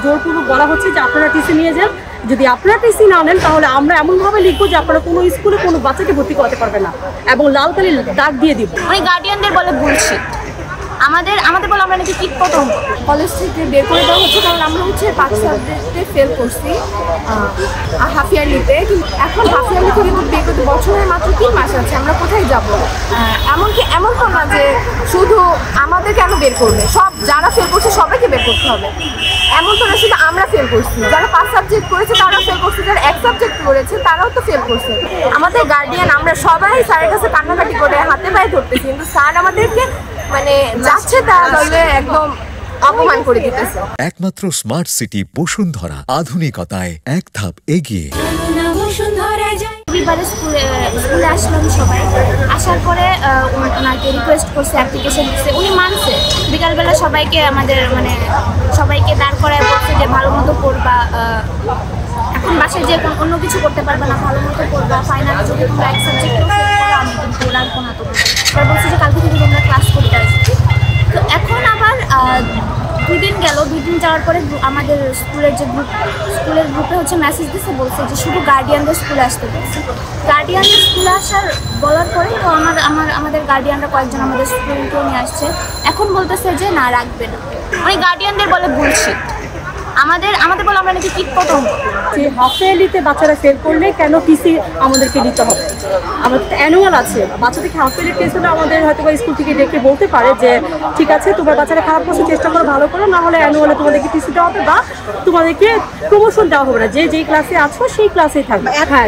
জোরপূর্বক বলা হচ্ছে যে আপনারা টিসি নিয়ে যান। যদি আপনারা টিসি না নেন তাহলে আমরা এমনভাবে লিখবো যে আপনারা কোনো স্কুলে কোনো বাচ্চাকে ভর্তি করতে পারবেন না এবং লাল কালি দাগ দিয়ে দিব। ওই গার্ডিয়ানদের বলে বুলশিট। আমাদের বলে আমরা নাকি কীট পতঙ্গ। কলেজ থেকে বের করে দেওয়া হচ্ছে কারণ আমরা হচ্ছে 5 সাবজেক্টে ফেল করছি হাফ ইয়ারলিতে। কিন্তু এখন হাফ ইয়ারলিতে কিন্তু বের করতে বছরের মাত্র 3 মাস আছে, আমরা কোথায় যাব? এমনকি এমন তো না যে শুধু আমাদের কেন বের করবে, সব যারা ফেল করছে সবাইকে বের করতে হবে এমন তো না। শুধু আমরা ফেল করছি, যারা 5 সাবজেক্ট করেছে তারাও ফেল করছে, যারা 1 সাবজেক্ট করেছে তারাও তো ফেল করছে। আমাদের গার্ডিয়ান আমরা সবাই স্যারের কাছে কান্নাকাটি করে হাতে পায়ে ধরতেছি, কিন্তু স্যার আমাদেরকে মানে যাচ্ছে তাহলে একদম অপমান করে দিতেছে। একমাত্র স্মার্ট সিটি বসুন্ধরা, আধুনিকতায় এক ধাপ এগিয়ে। রবিবারে স্কুলে আসলাম সবাই, আসার পরে ওনাকে রিকোয়েস্ট করছে, অ্যাপ্লিকেশন দিচ্ছে, উনি মানছে। বিকালবেলা সবাইকে সবাইকে দাঁড় করায় বলছে যে ভালো মতো পড়বা, এখন বাসায় যে অন্য কিছু করতে পারবে না, ভালো মতো পড়বা, ফাইনালে যদি তোমরা 1 সাবজেক্ট আমি কিন্তু রাখবো না। তো বলছে যে কালকে থেকে তোমরা ক্লাস করতে আসবে। তো এখন আবার 2 দিন গেল, 2 দিন যাওয়ার পরে আমাদের স্কুলের গ্রুপে হচ্ছে মেসেজ দিচ্ছে, বলছে যে শুধু গার্ডিয়ানদের স্কুলে আসতে বলছে। গার্ডিয়ানদের স্কুলে বলার পরে তো আমাদের গার্ডিয়ানরা কয়েকজন আমাদের স্টুডেন্টকেও নিয়ে আসছে। এখন বলতেছে যে না, রাখবে না। ওই গার্ডিয়ানদের বলে বুলশিট। আমাদের বলে আমরা নাকি কীট পতঙ্গ। যে হাফ ইয়ারলিতে বাচ্চারা ফেল করলে কেন টিসি আমাদেরকে নিতে হবে? আমাদের অ্যানুয়াল আছে, বাচ্চাদেরকে হাফ ইয়ারলি টেস্ট হলে আমাদের হয়তো স্কুল থেকে ডেকে বলতে পারে যে ঠিক আছে তোমার বাচ্চারা খারাপ করছে, চেষ্টা করো ভালো করো, না হলে অ্যানুয়ালে তোমাদেরকে টিসি দেওয়া হবে বা তোমাদেরকে প্রমোশন দেওয়া হবে না, যেই ক্লাসে আছো সেই ক্লাসেই থাকবে। হ্যাঁ,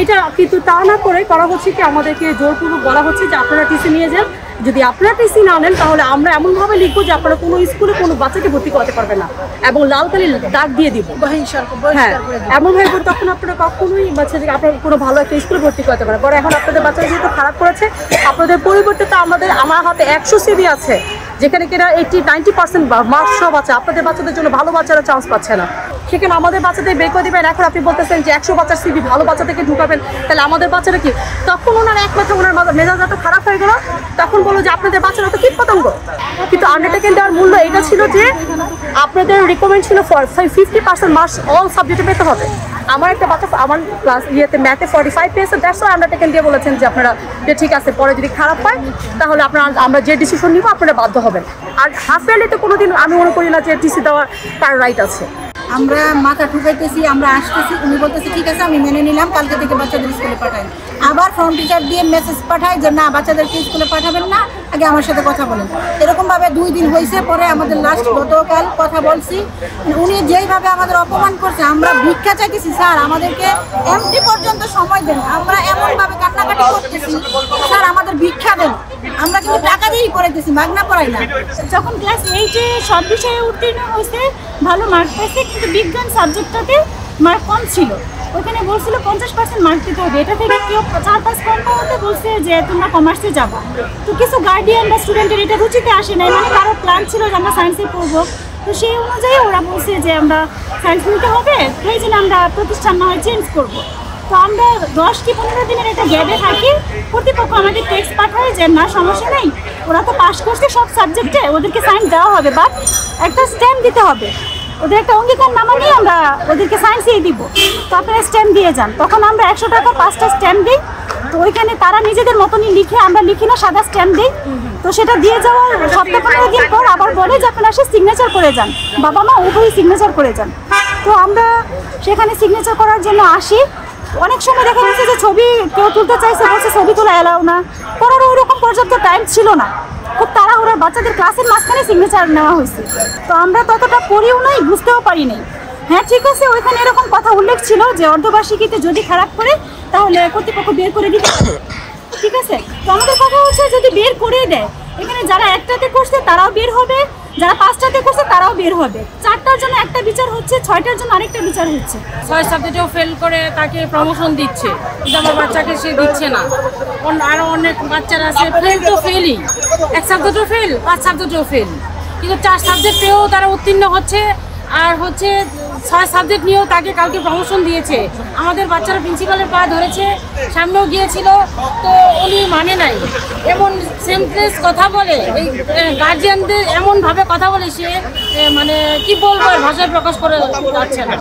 এটা কিন্তু তা না করে করা হচ্ছে কি আমাদেরকে জোরপূর্বক বলা হচ্ছে যে আপনারা টিসি নিয়ে যান। যদি আপনারা টিসি না নেন তাহলে আমরা এমনভাবে লিখবো যে আপনারা কোনো স্কুলে কোনো বাচ্চাকে ভর্তি করতে পারবেন না এবং লাল কালি দাগ দিয়ে দিব। হ্যাঁ, এমনভাবে তখন আপনারা কখনোই বাচ্চাদেরকে আপনারা কোনো ভালো একটা স্কুলে ভর্তি করতে পারেন। পরে এখন আপনাদের বাচ্চারা যেহেতু খারাপ করেছে, আপনাদের পরিবর্তে তো আমার হাতে 100 সিভি আছে যেখানে কিনা 80-90% মার্কস সব আছে। আপনাদের বাচ্চাদের জন্য ভালো বাচ্চারা চান্স পাচ্ছে না, সেখানে আমাদের বাচ্চাদের বের করে দেবেন। এখন আপনি বলতেছেন যে 100 বাচ্চার সিভি ভালো বাচ্চাদেরকে ঢুকাবেন, তাহলে আমাদের বাচ্চারা কি? তখন ওনার এক মাথা ওনার মেজাজ এত খারাপ হয়ে গেল, তখন বললো যে আপনাদের বাচ্চারা তো কীট পতঙ্গ। কিন্তু আন্ডারটেকেন দেওয়ার মূল্য এটা ছিল যে আপনাদের রিকমেন্ড ছিল 50% মার্কস অল সাবজেক্টে পেতে হবে। আমার একটা বাচ্চা আমার ক্লাস ম্যাথে 45 পেয়েছে, দ্যাটস ওয়াই আন্ডারটেকেন দিয়ে বলেছেন যে আপনারা যে ঠিক আছে, পরে যদি খারাপ হয় তাহলে আমরা যে ডিসিশন নিব আপনারা বাধ্য হবেন। আর হাফ ইয়ারলিতে কোনোদিন আমি মনে করি না যে টিসি দেওয়ার তার রাইট আছে। আমরা মাথা ঠুকাইতেছি, আমরা আসতেছি, উনি বলতেছি ঠিক আছে আমি মেনে নিলাম, কালকে থেকে বাচ্চাদের স্কুলে পাঠাই। আবার ফর্ম টিচার দিয়ে মেসেজ পাঠায় যে না, বাচ্চাদেরকে স্কুলে পাঠাবেন না, আগে আমার সাথে কথা বলেন। এরকমভাবে 2 দিন হয়েছে। পরে আমাদের লাস্ট গতকাল কথা বলছি, উনি যেইভাবে আমাদের অপমান করছে, আমরা ভিক্ষা চাইতেছি স্যার আমাদেরকে এমটি পর্যন্ত সময় দেন। আমরা এমনভাবে কান্নাকাটি করতেছি, স্যার আমাদের ভিক্ষা দেন, আমরা কিন্তু টাকা দিয়েই পড়াইতেছি, মাগনা পড়াই না। যখন ক্লাস 8-এ সব বিষয়ে উত্তীর্ণ হয়েছে, ভালো মার্ক পাইছে, কিন্তু বিজ্ঞান সাবজেক্টটাতে মার্ক কম ছিল। ওখানে বলছিল 50% মার্ক দিতে হবে। এটা থেকে কেউ 4-5 কম পাওয়াতে বলছে যে তোমরা কমার্সে যাবো। তো কিছু গার্ডিয়ান বা স্টুডেন্টের এটা রুচিতে আসে নাই, মানে কারো প্ল্যান ছিল যে আমরা সায়েন্সে পড়বো, তো সেই অনুযায়ী ওরা বলছে যে আমরা সায়েন্স নিতে হবে, সেই জন্য আমরা প্রতিষ্ঠান না হয় চেঞ্জ করবো। তো আমরা 10 কি 15 দিনের একটা গ্যাপে থাকি। কর্তৃপক্ষ আমাদের টেক্সট পাঠায় যে না সমস্যা নেই, ওরা তো পাস করছে সব সাবজেক্টে, ওদেরকে সায়েন্স দেওয়া হবে, বাট একটা স্ট্যাম্প দিতে হবে। ওদের একটা অঙ্গীকার নামা নিয়ে আমরা ওদেরকে সায়েন্সেই দিব, তো আপনারা স্ট্যাম্প দিয়ে যান। তখন আমরা 100 টাকা 5টা স্ট্যাম্প দিই। তো ওইখানে তারা নিজেদের মতনই লিখে, আমরা লিখি না, সাদা স্ট্যাম্প দিই। তো সেটা দিয়ে যাওয়ার সপ্তাহ 15 দিন পর আবার বলে যে আপনারা সে সিগনেচার করে যান, বাবা মা উভয়ই সিগনেচার করে যান। তো আমরা সেখানে সিগনেচার করার জন্য আসি। অনেক সময় দেখা যাচ্ছে যে ছবি কেউ তুলতে চাইছে, বলছে ছবি তোলা এলাও না, করার ওইরকম পর্যাপ্ত টাইম ছিল না। খুব তাড়াহুড়া বাচ্চাদের ক্লাসের মাঝখানে সিগনেচার নেওয়া হয়েছে। তো আমরা ততটা পড়িও নাই, বুঝতেও পারি নাই। হ্যাঁ ঠিক আছে, ওইখানে এরকম কথা উল্লেখ ছিল যে অর্ধবার্ষিকীতে যদি খারাপ করে তাহলে কর্তৃপক্ষ বের করে দিতে হবে। ঠিক আছে, তো আমাদের কথা হচ্ছে যদি বের করে দেয়, এখানে যারা 1টাতে করছে তারাও বের হবে, যারা 5টাতে করছে তারাও বের হবে। 4টার জন্য একটা বিচার হচ্ছে, 6টার জন্য আরেকটা বিচার হচ্ছে। 6 সাবজেক্টেও ফেল করে তাকে প্রমোশন দিচ্ছে, কিন্তু আমার বাচ্চাকে সে দিচ্ছে না। আরও অনেক বাচ্চারা আছে ফেল তো ফেলই, 1 সাবজেক্টও ফেল, 5 সাবজেক্টেও ফেল, কিন্তু 4 সাবজেক্টেও তারা উত্তীর্ণ হচ্ছে, আর হচ্ছে 6 সাবজেক্ট নিয়েও তাকে কালকে প্রমোশন দিয়েছে। আমাদের বাচ্চারা প্রিন্সিপালের পা ধরেছে, সামনেও গিয়েছিল, তো উনি মানে নাই। এমন সেন্টেন্স কথা বলে, এই গার্জিয়ানদের এমনভাবে কথা বলে, সে মানে কি বলবো, ভাষায় প্রকাশ করে যাচ্ছে না।